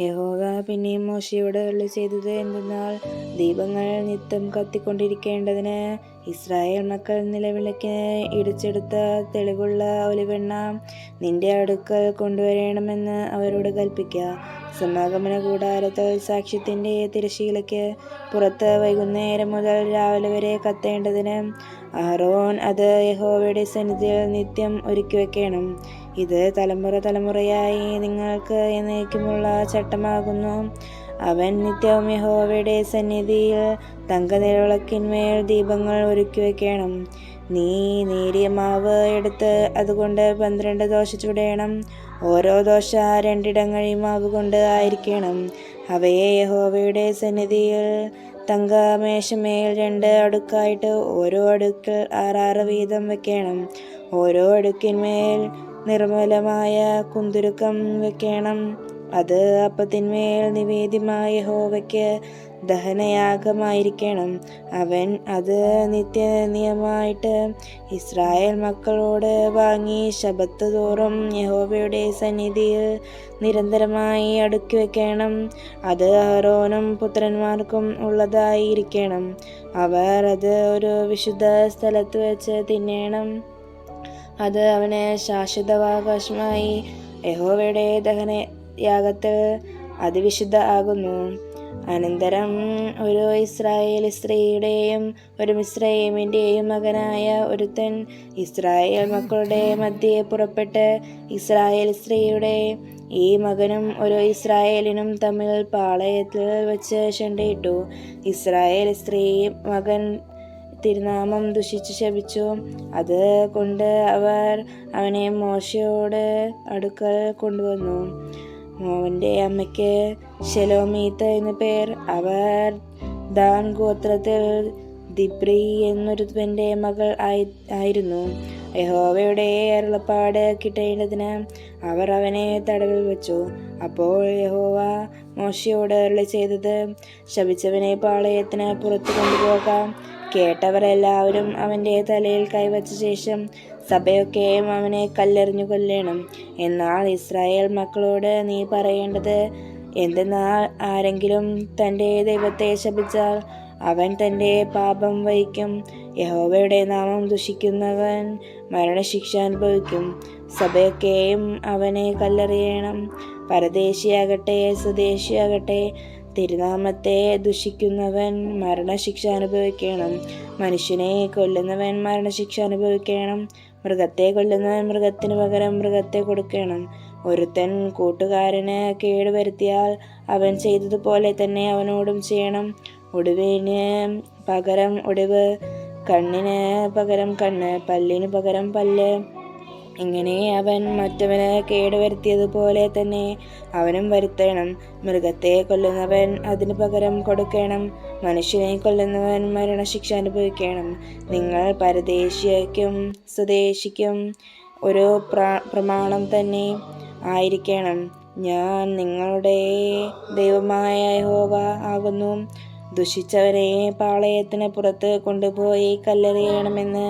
യഹോവ പിന്നെയും മോശയോട് അരുളി ചെയ്തത് എന്തെന്നാൽ, ദീപങ്ങൾ നിത്യം കത്തിക്കൊണ്ടിരിക്കേണ്ടതിന് ഇസ്രായേൽ മക്കൾ നിലവിളക്കിന് ഇടിച്ചെടുത്ത തെളിവുള്ള ഒലിവെണ്ണ നിന്റെ അടുക്കൽ കൊണ്ടുവരണമെന്ന് അവരോട് കൽപ്പിക്കുക. സമാഗമന കൂടാരത്തിൽ സാക്ഷ്യത്തിന്റെ തിരശ്ശീലയ്ക്ക് പുറത്ത് വൈകുന്നേരം മുതൽ രാവിലെ വരെ കത്തേണ്ടതിന് അഹരോൻ അത് യഹോവയുടെ സന്നിധിയിൽ നിത്യം ഒരുക്കി വെക്കണം. ഇത് തലമുറ തലമുറയായി നിങ്ങൾക്ക് എന്നേക്കുമുള്ള ചട്ടമാകുന്നു. അവൻ നിത്യവും യഹോവയുടെ സന്നിധിയിൽ തങ്കനിലവിളക്കിന്മേൽ ദീപങ്ങൾ ഒരുക്കി വെക്കണം. നീ നേരിയ മാവ് എടുത്ത് അതുകൊണ്ട് 12 ദോശ ചുടേണം. ഓരോ ദോശ 2 ഇടങ്ങഴി മാവ് കൊണ്ട് ആയിരിക്കണം. അവയെ യഹോവയുടെ സന്നിധിയിൽ തങ്കമേശമേൽ 2 അടുക്കായിട്ട് ഓരോ അടുക്കിൽ 6 വീതം വെക്കണം. ഓരോ അടുക്കിന്മേൽ നിർമ്മലമായ കുന്തുരുക്കം വെക്കണം. അത് അപ്പത്തിന്മേൽ നിവേദ്യമായ യഹോവയ്ക്ക് ദഹനയാഗമായിരിക്കണം. അവൻ അത് നിത്യനിയമായിട്ട് ഇസ്രായേൽ മക്കളോട് വാങ്ങി ശബ്ബത്ത് തോറും യഹോവയുടെ സന്നിധിയിൽ നിരന്തരമായി അടുക്കി വെക്കണം. അത് അഹരോനും പുത്രന്മാർക്കും ഉള്ളതായിരിക്കണം. അവർ അത് ഒരു വിശുദ്ധ സ്ഥലത്ത് വെച്ച് തിന്നേണം. അത് അവന് ശാശ്വതാവകാശമായി. യഹോവയുടെ ദഹനയാഗത്തിൽ അതിവിശുദ്ധ ആകുന്നു. അനന്തരം ഒരു ഇസ്രായേൽ സ്ത്രീയുടെയും ഒരു മിസ്രയീമിന്റെയും മകനായ ഒരുത്തൻ ഇസ്രായേൽ മക്കളുടെ മധ്യേ പുറപ്പെട്ട് ഇസ്രായേൽ സ്ത്രീയുടെ ഈ മകനും ഒരു ഇസ്രായേലിനും തമ്മിൽ പാളയത്തിൽ വെച്ച് ശണ്ഠയിട്ടു. ഇസ്രായേൽ സ്ത്രീ മകൻ തിരുനാമം ദുഷിച്ച് ശപിച്ചു. അത് കൊണ്ട് അവർ അവനെ മോശയോട് അടുക്കൽ കൊണ്ടുവന്നു. അവന്റെ അമ്മയ്ക്ക് ശെലോമീത്ത് എന്നു പേർ. അവർ ദാൻ ഗോത്രത്തിൽ ദിബ്രി എന്നൊരുവന്റെ മകൾ ആയിരുന്നു. യഹോവയുടെ അരുളപ്പാട് കിട്ടേണ്ടതിന് അവർ അവനെ തടവിൽ വെച്ചു. അപ്പോൾ യഹോവ മോശയോട് അരുളി ചെയ്തത്, ശപിച്ചവനെ പാളയത്തിന് പുറത്തു കൊണ്ടുപോകാം. കേട്ടവർ എല്ലാവരും അവന്റെ തലയിൽ കൈവച്ച ശേഷം സഭയൊക്കെയും അവനെ കല്ലെറിഞ്ഞു കൊല്ലേണം. എന്നാൽ ഇസ്രായേൽ മക്കളോട് നീ പറയേണ്ടത് എന്തെന്നാൽ, ആരെങ്കിലും തന്റെ ദൈവത്തെ ശപിച്ചാൽ അവൻ തന്റെ പാപം വഹിക്കും. യഹോവയുടെ നാമം ദുഷിക്കുന്നവൻ മരണശിക്ഷ അനുഭവിക്കും. സഭയൊക്കെയും അവനെ കല്ലെറിയണം. പരദേശിയാകട്ടെ സ്വദേശിയാകട്ടെ തിരുനാമത്തെ ദുഷിക്കുന്നവൻ മരണശിക്ഷ അനുഭവിക്കണം. മനുഷ്യനെ കൊല്ലുന്നവൻ മരണശിക്ഷ അനുഭവിക്കണം. മൃഗത്തെ കൊല്ലുന്നവൻ മൃഗത്തിന് പകരം മൃഗത്തെ കൊടുക്കണം. ഒരുത്തൻ കൂട്ടുകാരന് കേടുവരുത്തിയാൽ അവൻ ചെയ്തതുപോലെ തന്നെ അവനോടും ചെയ്യണം. ഒടിവിന് പകരം ഒടിവ്, കണ്ണിന് പകരം കണ്ണ്, പല്ലിന് പകരം പല്ല്. ഇങ്ങനെ അവൻ മറ്റവന് കേടുവരുത്തിയതുപോലെ തന്നെ അവനും വരുത്തണം. മൃഗത്തെ കൊല്ലുന്നവൻ അതിന് പകരം കൊടുക്കണം. മനുഷ്യനെ കൊല്ലുന്നവൻ മരണശിക്ഷ അനുഭവിക്കണം. നിങ്ങൾ പരദേശിക്കും സ്വദേശിക്കും ഒരു പ്രമാണം തന്നെ ആയിരിക്കണം. ഞാൻ നിങ്ങളുടെ ദൈവമായ യഹോവ ആകുന്നു. ദുഷിച്ചവനെ പാളയത്തിന് പുറത്ത് കൊണ്ടുപോയി കല്ലെറിയണമെന്ന്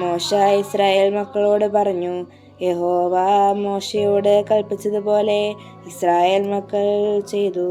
മോശ ഇസ്രായേൽ മക്കളോട് പറഞ്ഞു. യഹോവ മോശയോട് കൽപ്പിച്ചതുപോലെ ഇസ്രായേൽ മക്കൾ ചെയ്തു.